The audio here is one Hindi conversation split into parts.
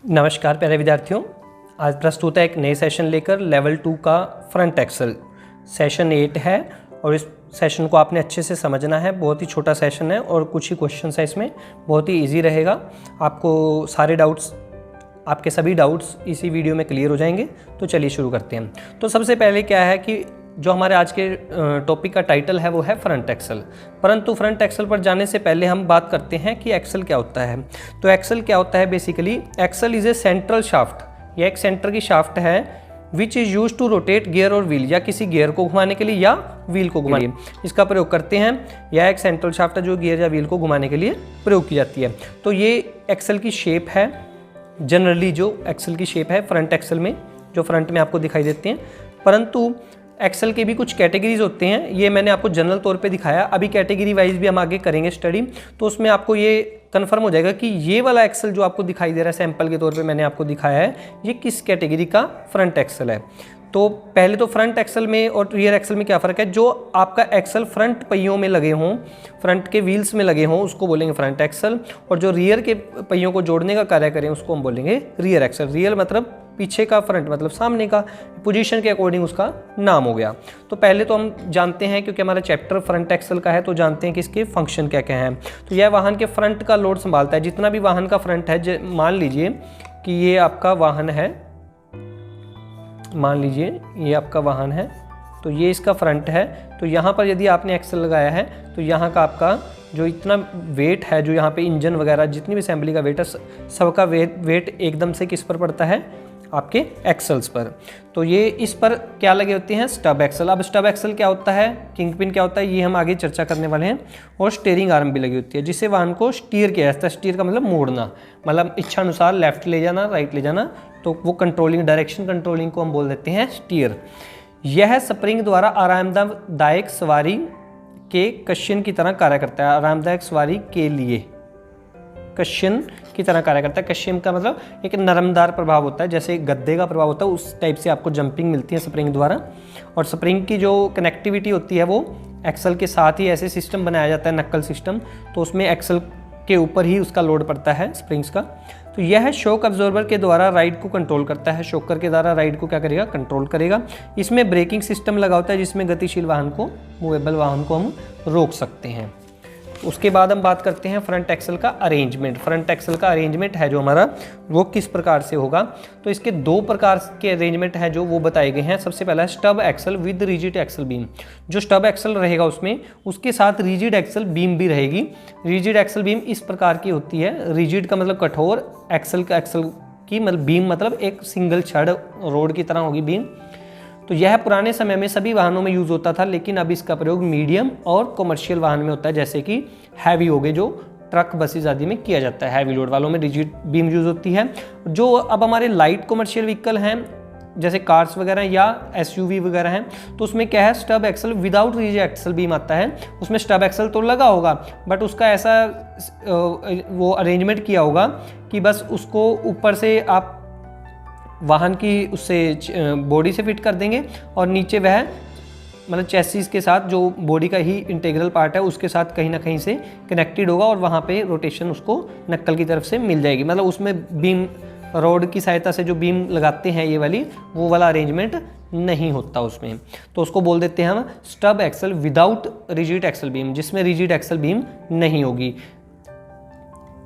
नमस्कार प्यारे विद्यार्थियों, आज प्रस्तुत है एक नए सेशन लेकर लेवल 2 का फ्रंट एक्सेल सेशन 8 है और इस सेशन को आपने अच्छे से समझना है। बहुत ही छोटा सेशन है और कुछ ही क्वेश्चन है इसमें, बहुत ही इजी रहेगा। आपको सारे डाउट्स, आपके सभी डाउट्स इसी वीडियो में क्लियर हो जाएंगे। तो चलिए शुरू करते हैं। तो सबसे पहले क्या है कि जो हमारे आज के टॉपिक का टाइटल है वो है फ्रंट एक्सेल। परंतु फ्रंट एक्सेल पर जाने से पहले हम बात करते हैं कि एक्सेल क्या होता है। तो एक्सेल क्या होता है, basically axle is a central shaft. यह एक सेंटर की शाफ्ट है which is use to rotate gear और व्हील, या किसी गियर को घुमाने के लिए या व्हील को घुमाने के लिए इसका प्रयोग करते हैं। यह एक सेंट्रल शाफ्ट है जो गियर या व्हील को घुमाने के लिए प्रयोग की जाती है। तो ये एक्सेल की शेप है, जनरली जो एक्सेल की शेप है फ्रंट एक्सेल में, जो फ्रंट में आपको दिखाई देते हैं। परंतु एक्सेल के भी कुछ कैटेगरीज होते हैं, ये मैंने आपको जनरल तौर पे दिखाया। अभी कैटेगरी वाइज भी हम आगे करेंगे स्टडी, तो उसमें आपको ये कंफर्म हो जाएगा कि ये वाला एक्सेल जो आपको दिखाई दे रहा है, सैंपल के तौर पे मैंने आपको दिखाया है, ये किस कैटेगरी का फ्रंट एक्सेल है। तो पहले तो फ्रंट एक्सेल में और रियर एक्सेल में क्या फ़र्क है। जो आपका एक्सेल फ्रंट पहियों में लगे हों, फ्रंट के व्हील्स में लगे हों, उसको बोलेंगे फ्रंट एक्सेल, और जो रियर के पहियों को जोड़ने का कार्य करें उसको हम बोलेंगे रियर एक्सेल। रियर मतलब पीछे का, फ्रंट मतलब सामने का, पोजीशन के अकॉर्डिंग उसका नाम हो गया। तो पहले तो हम जानते हैं, क्योंकि हमारा चैप्टर फ्रंट एक्सेल का है, तो जानते हैं कि इसके फंक्शन क्या क्या हैं। तो यह वाहन के फ्रंट का लोड संभालता है। जितना भी वाहन का फ्रंट है, मान लीजिए कि ये आपका वाहन है, मान लीजिए ये आपका वाहन है, तो ये इसका फ्रंट है। तो यहाँ पर यदि आपने एक्सेल लगाया है तो यहाँ का आपका जो इतना वेट है, जो यहाँ पे इंजन वगैरह जितनी भी असेंबली का वेट है, सबका वेट एकदम से किस पर पड़ता है, आपके एक्सेल्स पर। तो ये इस पर क्या लगे होते हैं, स्टब एक्सेल। अब स्टब एक्सेल क्या होता है, किंग पिन क्या होता है, ये हम आगे चर्चा करने वाले हैं। और स्टीयरिंग आर्म भी लगी होती है, जिससे वाहन को स्टीयर किया जाता है। स्टीयर का मतलब मोड़ना, मतलब इच्छा अनुसार लेफ्ट ले जाना, राइट ले जाना, तो वो कंट्रोलिंग, डायरेक्शन कंट्रोलिंग को हम बोल देते हैं स्टीयर। यह स्प्रिंग द्वारा आरामदायक सवारी के कशन की तरह कार्य करता है। आरामदायक सवारी के लिए कशन की तरह कार्य करता है। कशन का मतलब एक नरमदार प्रभाव होता है, जैसे गद्दे का प्रभाव होता है, उस टाइप से आपको जंपिंग मिलती है स्प्रिंग द्वारा। और स्प्रिंग की जो कनेक्टिविटी होती है वो एक्सेल के साथ ही ऐसे सिस्टम बनाया जाता है, नक्कल सिस्टम, तो उसमें एक्सेल के ऊपर ही उसका लोड पड़ता है स्प्रिंग्स का। तो यह शॉक अब्जॉर्बर के द्वारा राइड को कंट्रोल करता है। शॉकर के द्वारा राइड को क्या करेगा, कंट्रोल करेगा। इसमें ब्रेकिंग सिस्टम लगा होता है, जिसमें गतिशील वाहन को, मूवेबल वाहन को हम रोक सकते हैं। उसके बाद हम बात करते हैं फ्रंट एक्सेल का अरेंजमेंट। फ्रंट एक्सेल का अरेंजमेंट है जो हमारा, वो किस प्रकार से होगा। तो इसके दो प्रकार के अरेंजमेंट हैं जो वो बताए गए हैं। सबसे पहला है stub axle with rigid axle beam. जो स्टब एक्सेल रहेगा उसमें, उसके साथ रिजिड एक्सेल बीम भी रहेगी। रिजिड एक्सेल बीम इस प्रकार की होती है, रिजिड का मतलब कठोर, एक्सेल की मतलब बीम मतलब एक सिंगल छड़ रोड की तरह होगी बीम। तो यह पुराने समय में सभी वाहनों में यूज़ होता था, लेकिन अब इसका प्रयोग मीडियम और कमर्शियल वाहन में होता है, जैसे कि हैवी हो गए, जो ट्रक बसेस आदि में किया जाता है। हैवी लोड वालों में रिजिड बीम यूज़ होती है। जो अब हमारे लाइट कमर्शियल व्हीकल हैं, जैसे कार्स वगैरह या एसयूवी वगैरह हैं, तो उसमें क्या है, stub axle without rigid axle beam आता है। उसमें स्टब एक्सेल तो लगा होगा, बट उसका ऐसा वो अरेंजमेंट किया होगा कि बस उसको ऊपर से आप वाहन की उससे बॉडी से फिट कर देंगे, और नीचे वह मतलब चेसिस के साथ, जो बॉडी का ही इंटीग्रल पार्ट है, उसके साथ कहीं ना कहीं से कनेक्टेड होगा, और वहाँ पे रोटेशन उसको नक्कल की तरफ से मिल जाएगी। मतलब उसमें बीम, रोड की सहायता से जो बीम लगाते हैं ये वाली, वो वाला अरेंजमेंट नहीं होता उसमें। तो उसको बोल देते हैं हम stub axle without rigid axle beam, जिसमें रिजिड एक्सेल बीम नहीं होगी।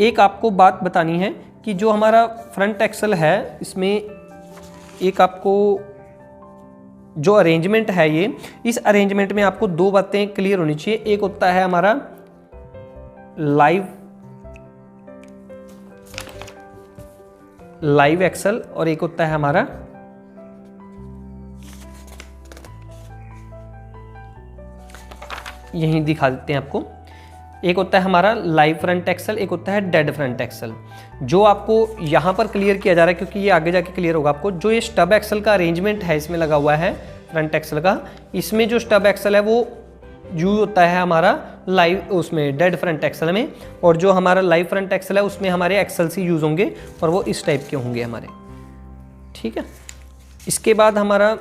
एक आपको बात बतानी है कि जो हमारा फ्रंट एक्सेल है, इसमें एक आपको जो अरेंजमेंट है ये, इस अरेंजमेंट में आपको दो बातें क्लियर होनी चाहिए। एक होता है हमारा लाइव एक्सेल, और एक होता है हमारा यहीं दिखा देते हैं आपको। एक होता है हमारा लाइव फ्रंट एक्सेल, एक होता है डेड फ्रंट एक्सेल। जो आपको यहाँ पर क्लियर किया जा रहा है, क्योंकि ये आगे जाके क्लियर होगा आपको। जो ये स्टब एक्सेल का अरेंजमेंट है इसमें लगा हुआ है फ्रंट एक्सेल का, इसमें जो स्टब एक्सेल है वो यूज होता है हमारा लाइव, उसमें डेड फ्रंट एक्सेल में। और जो हमारा लाइव फ्रंट एक्सेल है उसमें हमारे एक्सेल्स ही यूज होंगे, और वो इस टाइप के होंगे हमारे, ठीक है। इसके बाद हमारा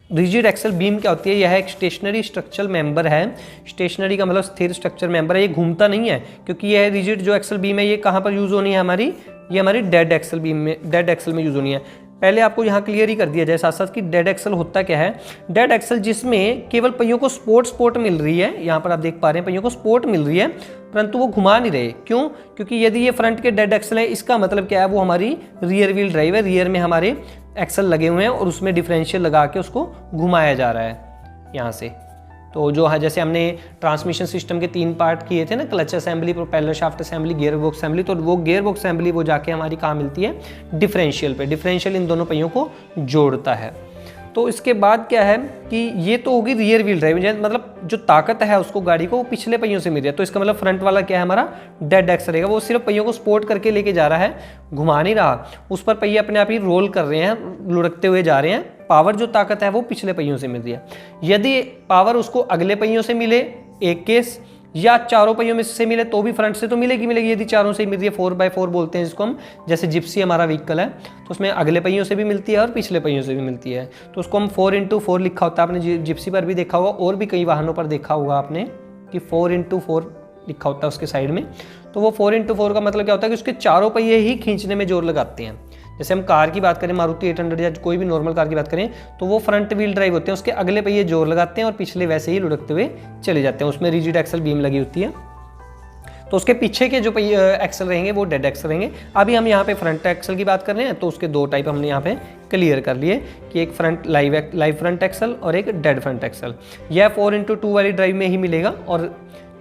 रिजिड एक्सेल बीम क्या होती है, यह एक स्टेशनरी स्ट्रक्चरल मेंबर है। स्टेशनरी का मतलब स्थिर स्ट्रक्चर मेंबर है, ये घूमता नहीं है, क्योंकि यह रिजिड जो एक्सेल बीम है ये कहाँ पर यूज होनी है हमारी, ये हमारी डेड एक्सल बीम में, डेड एक्सल में यूज़ होनी है। पहले आपको यहाँ क्लियर ही कर दिया जाए साथ साथ कि डेड एक्सल होता क्या है। डेड एक्सल जिसमें केवल पहियों को सपोर्ट मिल रही है, यहाँ पर आप देख पा रहे हैं पहियों को सपोर्ट मिल रही है, परंतु वो घुमा नहीं रहे। क्यों? क्योंकि यदि ये फ्रंट के डेड एक्सल है, इसका मतलब क्या है, वो हमारी रियर व्हील ड्राइव है, रियर में हमारे एक्सल लगे हुए हैं और उसमें डिफरेंशियल लगा के उसको घुमाया जा रहा है यहाँ से। तो जो है जैसे हमने ट्रांसमिशन सिस्टम के 3 पार्ट किए थे ना, clutch assembly, propeller shaft assembly, gear box assembly, तो वो गियर बॉक्स असेंबली वो जाके हमारी कहाँ मिलती है, डिफरेंशियल पे। डिफरेंशियल इन दोनों पहियों को जोड़ता है। तो इसके बाद क्या है कि ये तो होगी रियर व्हील ड्राइव, मतलब जो ताकत है उसको गाड़ी को वो पिछले पहियों से मिल रही है। तो इसका मतलब फ्रंट वाला क्या है, हमारा डेड एक्सल रहेगा, वो सिर्फ पहियों को सपोर्ट करके लेके जा रहा है, घुमा नहीं रहा। उस पर पहिए अपने आप ही रोल कर रहे हैं, लुढ़कते हुए जा रहे हैं। पावर जो ताकत है वो पिछले पहियों से मिल रही है। यदि पावर उसको अगले पहियों से मिले, एक केस, या चारों पहियों में से मिले तो भी फ्रंट से तो मिलेगी। यदि चारों से मिल रही है, 4x4 बोलते हैं जिसको हम, जैसे जिप्सी हमारा व्हीकल है तो उसमें अगले पहियों से भी मिलती है और पिछले पहियों से भी मिलती है। तो उसको हम 4x4 लिखा होता है, आपने जिप्सी पर भी देखा होगा और भी कई वाहनों पर देखा होगा आपने कि 4x4 लिखा होता है उसके साइड में। तो वो 4x4 का मतलब क्या होता है कि उसके चारों पहिए ही खींचने में जोर लगाते हैं। जैसे हम कार की बात करें, मारुति 800 या कोई भी नॉर्मल कार की बात करें, तो वो फ्रंट व्हील ड्राइव होते हैं, उसके अगले पहिए जोर लगाते हैं और पिछले वैसे ही लुढ़कते हुए चले जाते हैं। उसमें रिजिड एक्सल बीम लगी होती है, तो उसके पीछे के जो एक्सल रहेंगे वो डेड एक्सल रहेंगे। अभी हम यहाँ पे फ्रंट एक्सल की बात कर रहे हैं, तो उसके 2 टाइप हमने यहाँ पे क्लियर कर लिए कि एक फ्रंट लाइव फ्रंट एक्सल और एक डेड फ्रंट एक्सल। यह 4x2 वाली ड्राइव में ही मिलेगा और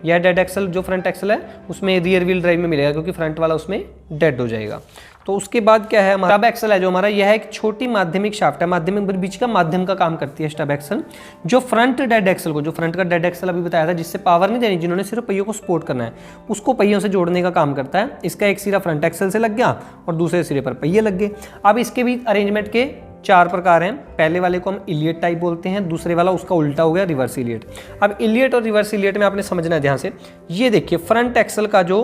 यह डेड एक्सल जो फ्रंट एक्सल है उसमें रियर व्हील ड्राइव में मिलेगा, क्योंकि फ्रंट वाला उसमें डेड हो जाएगा। तो उसके बाद क्या है, हमारा स्टब एक्सल है जो हमारा, यह एक छोटी माध्यमिक शाफ्ट है, माध्यमिक बीच का माध्यम का काम करती है स्टब एक्सल, जो फ्रंट डेड एक्सल को, जो फ्रंट का डेड एक्सल अभी बताया था जिससे पावर नहीं देनी, जिन्होंने सिर्फ पहियों को सपोर्ट करना है, उसको पहियों से जोड़ने का काम करता है। इसका एक सिरा फ्रंट एक्सल से लग गया और दूसरे सिरे पर पहिए लग गए। अब इसके भी अरेंजमेंट के 4 प्रकार हैं। पहले वाले को हम इलियट टाइप बोलते हैं, दूसरे वाला उसका उल्टा हो गया रिवर्स इलियट। अब इलियट और रिवर्स इलियट में आपने समझना है ध्यान से। ये देखिए फ्रंट एक्सल का जो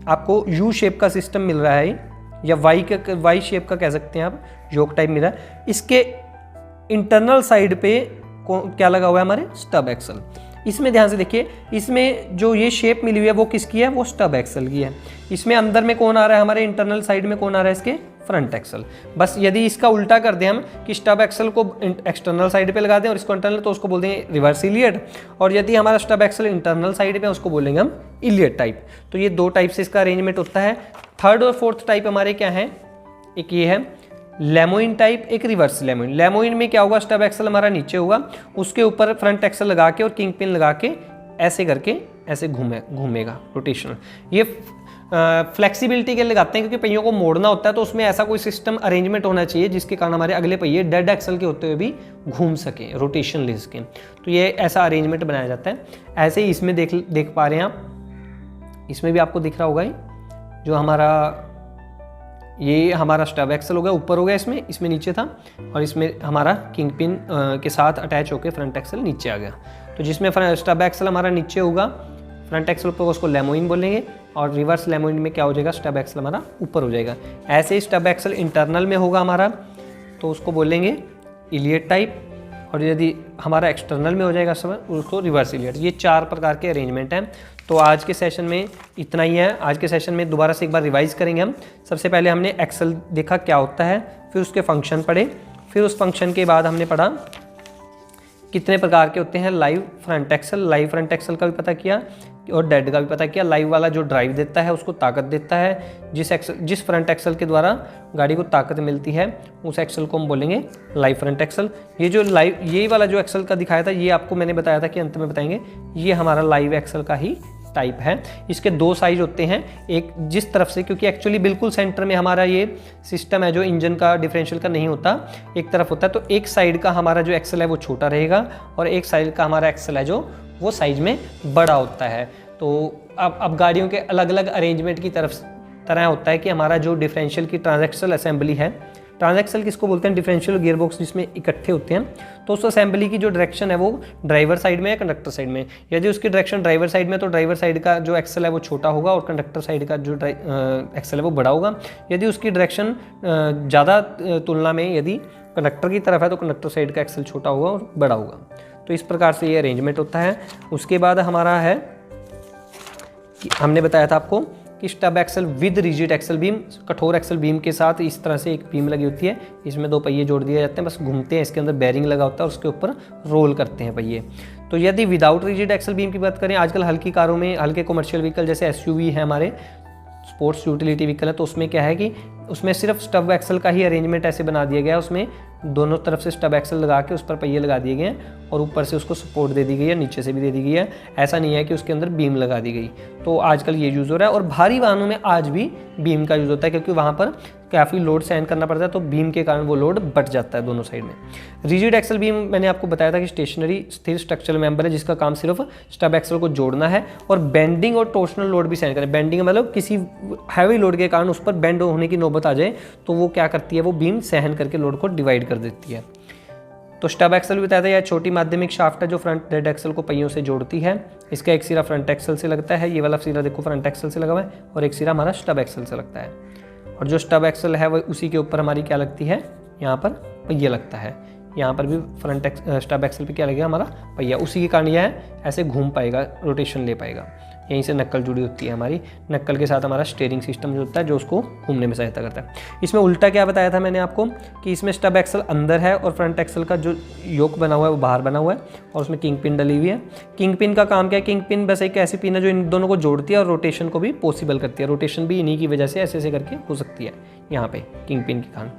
आपको यू शेप का सिस्टम मिल रहा है या वाई शेप का कह सकते हैं आप, योक टाइप मिल रहा है, इसके इंटरनल साइड पे क्या लगा हुआ है, हमारे स्टब एक्सल। इसमें ध्यान से देखिए, इसमें जो ये शेप मिली हुई है वो किसकी है, वो स्टब एक्सल की है। इसमें अंदर में कौन आ रहा है, हमारे इंटरनल साइड में कौन आ रहा है, इसके फ्रंट एक्सल। बस यदि इसका उल्टा कर दें हम कि स्टब एक्सल को एक्सटर्नल साइड पे लगा दें और इसको इंटरनल, तो उसको बोल देंगे रिवर्स इलियट। और यदि हमारा स्टब एक्सल इंटरनल साइड पे, उसको बोलेंगे हम इलियट टाइप। तो ये 2 टाइप से इसका अरेंजमेंट होता है। 3rd और 4th टाइप हमारे क्या हैं, एक ये है लेमोइन टाइप, एक रिवर्स लेमोइन। लेमोइन में क्या होगा, स्टब एक्सल हमारा नीचे होगा, उसके ऊपर फ्रंट एक्सल लगा के और किंग पिन लगा के ऐसे करके ऐसे घूमेगा रोटेशनल। ये फ्लेक्सिबिलिटी के लिए लगाते हैं, क्योंकि पहियों को मोड़ना होता है, तो उसमें ऐसा कोई सिस्टम अरेंजमेंट होना चाहिए जिसके कारण हमारे अगले पहिए डेड एक्सल के होते हुए भी घूम सकें, रोटेशन ले सकें। तो ये ऐसा अरेंजमेंट बनाया जाता है। ऐसे ही इसमें देख पा रहे हैं आप, इसमें भी आपको दिख रहा होगा जो हमारा ये हमारा स्टब एक्सल हो गया, ऊपर हो गया, इसमें नीचे था, और इसमें हमारा किंग पिन के साथ अटैच होकर फ्रंट एक्सल नीचे आ गया। तो जिसमें स्टब एक्सल हमारा नीचे होगा, फ्रंट एक्सल पर उसको लेमोइन बोलेंगे, और रिवर्स लेमोइन में क्या हो जाएगा, स्टब एक्सल हमारा ऊपर हो जाएगा। ऐसे ही स्टब एक्सल इंटरनल में होगा हमारा, तो उसको बोलेंगे इलियट टाइप, और यदि हमारा एक्सटर्नल में हो जाएगा सब, उसको रिवर्स इलियट। ये 4 प्रकार के अरेंजमेंट हैं। तो आज के सेशन में इतना ही है। आज के सेशन में दोबारा से एक बार रिवाइज करेंगे हम। सबसे पहले हमने एक्सल देखा क्या होता है, फिर उसके फंक्शन पढ़े, फिर उस फंक्शन के बाद हमने पढ़ा कितने प्रकार के होते हैं, live front axle, live front axle का भी पता किया और डेड का भी पता किया। लाइव वाला जो ड्राइव देता है, उसको ताकत देता है, जिस फ्रंट एक्सल के द्वारा गाड़ी को ताकत मिलती है उस एक्सल को हम बोलेंगे लाइव फ्रंट एक्सल। ये वाला जो एक्सल का दिखाया था, ये आपको मैंने बताया था कि अंत में बताएंगे, ये हमारा लाइव एक्सल का ही टाइप है। इसके 2 साइज होते हैं, एक जिस तरफ से, क्योंकि एक्चुअली बिल्कुल सेंटर में हमारा ये सिस्टम है जो इंजन का डिफरेंशियल का नहीं होता, एक तरफ होता है। तो एक साइड का हमारा जो एक्सल है वो छोटा रहेगा और एक साइड का हमारा एक्सल है जो वो साइज में बड़ा होता है। तो अब गाड़ियों के अलग अलग अरेंजमेंट की तरह होता है कि हमारा जो डिफरेंशियल की ट्रांजैक्शनल असेंबली है, ट्रांजैक्शनल किसको बोलते हैं, डिफरेंशियल गियर बॉक्स जिसमें इकट्ठे होते हैं, तो उस असेंबली की जो डायरेक्शन है वो ड्राइवर साइड में या कंडक्टर साइड में। यदि उसकी डायरेक्शन ड्राइवर साइड में, तो ड्राइवर साइड का जो एक्सल है वो छोटा होगा और कंडक्टर साइड का जो एक्सल है वो बड़ा होगा। यदि उसकी डायरेक्शन ज़्यादा तुलना में यदि कंडक्टर की तरफ है, तो कंडक्टर साइड का एक्सल छोटा होगा और बड़ा होगा। तो इस प्रकार से ये अरेंजमेंट होता है। उसके बाद हमारा है कि हमने बताया था आपको कि stub axle with rigid axle beam, कठोर एक्सल बीम के साथ इस तरह से एक बीम लगी होती है, इसमें 2 पहिए जोड़ दिए जाते हैं, बस घूमते हैं, इसके अंदर बेरिंग लगा होता है और उसके ऊपर रोल करते हैं पहिए। तो यदि विदाउट रिजिड एक्सल बीम की बात करें, आजकल हल्की कारों में, हल्के कमर्शियल व्हीकल जैसे SUV है हमारे, स्पोर्ट्स यूटिलिटी व्हीकल है, तो उसमें क्या है कि उसमें सिर्फ स्टब एक्सल का ही अरेंजमेंट ऐसे बना दिया गया है, उसमें दोनों तरफ से स्टब एक्सल लगा के उस पर पहिए लगा दिए गए हैं और ऊपर से उसको सपोर्ट दे दी गई है, नीचे से भी दे दी गई है। ऐसा नहीं है कि उसके अंदर बीम लगा दी गई। तो आजकल ये यूज़ हो रहा है और भारी वाहनों में आज भी बीम का यूज़ होता है, क्योंकि वहाँ पर काफ़ी लोड सहन करना पड़ता है, तो बीम के कारण वो लोड बढ़ जाता है दोनों साइड में। रिजिड एक्सल बीम मैंने आपको बताया था कि स्टेशनरी स्थिर स्ट्रक्चरल मेंबर है, जिसका काम सिर्फ स्टब एक्सल को जोड़ना है और बेंडिंग और टोर्शनल लोड भी सहन करे। बेंडिंग मतलब किसी हैवी लोड के कारण उस पर बेंड होने की नौबत आ जाए तो वो क्या करती है, वो बीम सहन करके लोड को डिवाइड कर देती है। तो स्टब एक्सल भी बताया था, यह छोटी माध्यमिक शाफ्ट है जो फ्रंट हेड एक्सल को पहियों से जोड़ती है। इसका एक सिरा फ्रंट एक्सल से लगता है, ये वाला सिरा देखो फ्रंट एक्सल से लगा हुआ है, और एक सिरा हमारा स्टब एक्सल से लगता है। और जो स्टब एक्सल है वो उसी के ऊपर हमारी क्या लगती है, यहाँ पर पहिया लगता है। यहाँ पर भी फ्रंट स्टब एक्सल पे क्या लगेगा, हमारा पहिया। उसी के कारण यह ऐसे घूम पाएगा, रोटेशन ले पाएगा। यहीं से नक्कल जुड़ी होती है हमारी, नक्कल के साथ हमारा स्टीयरिंग सिस्टम जो होता है, जो उसको घूमने में सहायता करता है। इसमें उल्टा क्या बताया था मैंने आपको कि इसमें स्टब एक्सल अंदर है और फ्रंट एक्सल का जो योक बना हुआ है वो बाहर बना हुआ है और उसमें किंग पिन डली हुई है। किंग पिन का काम क्या है, किंग पिन बस एक ऐसी पिन है जो इन दोनों को जोड़ती है और रोटेशन को भी पॉसिबल करती है। रोटेशन भी इन्हीं की वजह से ऐसे ऐसे करके हो सकती है यहाँ पे किंग पिन के कारण।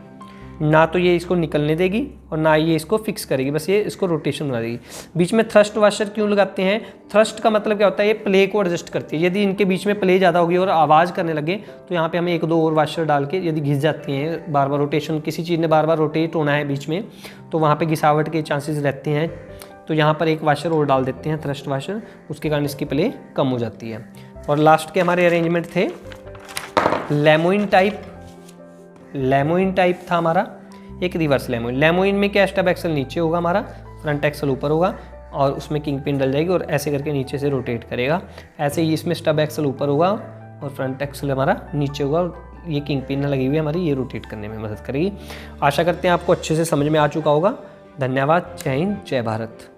ना तो ये इसको निकलने देगी और ना ये इसको फिक्स करेगी, बस ये इसको रोटेशन बना देगी। बीच में थ्रस्ट वाशर क्यों लगाते हैं? थ्रस्ट का मतलब क्या होता है, ये प्ले को एडजस्ट करती है। यदि इनके बीच में प्ले ज़्यादा होगी और आवाज़ करने लगे तो यहाँ पे हमें 1-2 और वाशर डाल के, यदि घिस जाती हैं, बार बार रोटेशन, किसी चीज़ ने बार बार रोटेट होना है बीच में, तो वहाँ पर घिसावट के चांसेस रहते हैं। तो यहाँ पर एक वाशर और डाल देते हैं, थ्रस्ट वाशर, उसके कारण इसकी प्ले कम हो जाती है। और लास्ट के हमारे अरेंजमेंट थे लेमोइन टाइप। लेमोइन टाइप था हमारा एक रिवर्स लेमोइन। लेमोइन में क्या, स्टब एक्सल नीचे होगा हमारा, फ्रंट एक्सल ऊपर होगा और उसमें किंग पिन डल जाएगी और ऐसे करके नीचे से रोटेट करेगा। ऐसे ही इसमें स्टब एक्सल ऊपर होगा और फ्रंट एक्सल हमारा नीचे होगा और ये किंग पिन लगी हुई है हमारी, ये रोटेट करने में मदद करेगी। आशा करते हैं आपको अच्छे से समझ में आ चुका होगा। धन्यवाद। जय हिंद, जय भारत।